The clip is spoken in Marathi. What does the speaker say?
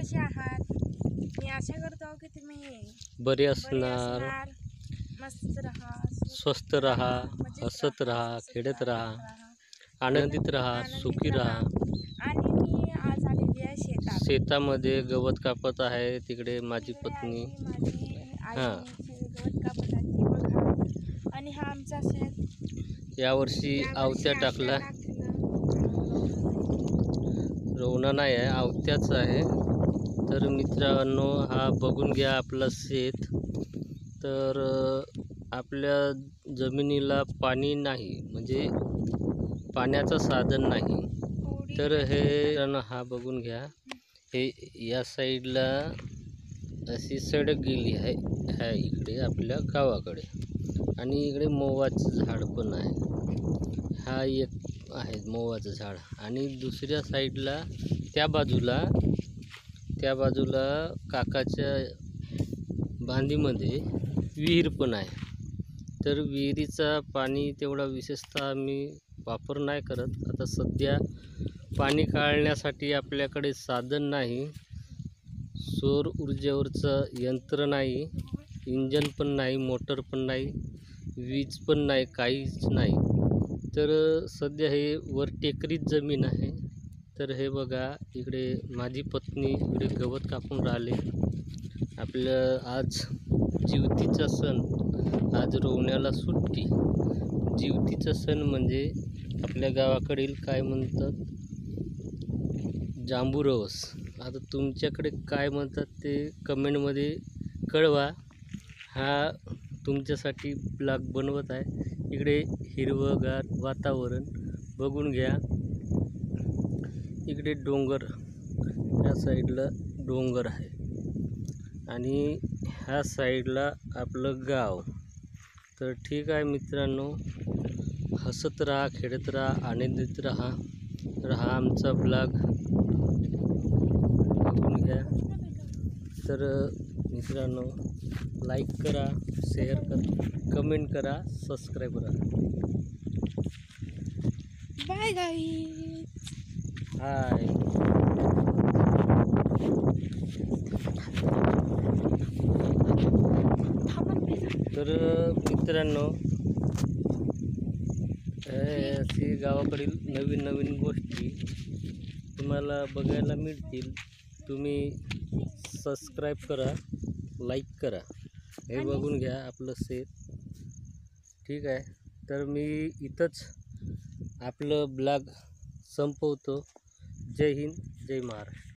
कसे आहात? मी आशा करतो की तुम्ही बरे बरे असणार, असणार, मस्त राहा, स्वस्थ राहा, मजेत हसत राहा, हसत खेळत राहा, राहा, आनंदित राहा, आनंदित सुखी राहा. आणि मी आज आलेली आहे शेतात. शेतामध्ये गवत कापत आहे तिकडे माझी तिकडे पत्नी. माझी हां. आई गवत कापत आहे ती बघा. आणि हा आमचा शेत यावर्षी आवत्या टाकला. रोवणा नाही आहे, आवत्याच आहे. तर मित्रांनो, हा बघून घ्या आपलं शेत. तर आपल्या जमिनीला पाणी नाही, म्हणजे पाण्याचं साधन नाही. तर हे हा बघून घ्या, हे या साईडला अशी सडक गेली आहे ह्या इकडे आपल्या गावाकडे, आणि इकडे मोवाचं झाड पण आहे. हा एक आहे मोवाचं झाड, आणि दुसऱ्या साईडला त्या बाजूला काकाच्या बांधीमध्ये विहीर पण आहे. तर विहिरीचा पाणी तेवढा विशेषतः आम्ही वापर नाही करत. आता सध्या पाणी काढण्यासाठी आपल्याकडे साधन नाही, सौर ऊर्जेवरचं यंत्र नाही, इंजन पण नाही, मोटर पण नाही, वीज पण नाही, काहीच नाही. तर सध्या हे वर टेकडीत जमीन आहे. तर हे बघा, इकडे माझी पत्नी इकडे गवत कापून राहिले. आपलं आज जिवतीचा सण, आज रोवण्याला सुट्टी. जिवतीचा सण म्हणजे आपल्या गावाकडील काय म्हणतात, जांबूरवस. आता तुमच्याकडे काय म्हणतात ते कमेंटमध्ये कळवा. हा तुमच्यासाठी ब्लॉग बनवत आहे. इकडे हिरवंगार वातावरण बघून घ्या. इकडे डोंगर, ह्या साईडला डोंगर आहे, आणि ह्या साईडला आपलं गाव. तर ठीक आहे मित्रांनो, हसत राहा, खेळत राहा, आनंदित राहा. आमचा ब्लॉग बघून घ्या. तर मित्रांनो, लाईक करा, शेअर करा, कमेंट करा, सबस्क्राईब करा. Bye guys. हाय. तर मित्रांनो, अशी गावाकडील नवीन नवीन गोष्टी तुम्हाला बघायला मिळतील. तुम्ही सबस्क्राईब करा, लाईक करा. हे बघून घ्या आपलं शेत. ठीक आहे, तर मी इथंच आपलं ब्लॉग संपवतो. जय हिंद, जय महाराष्ट्र.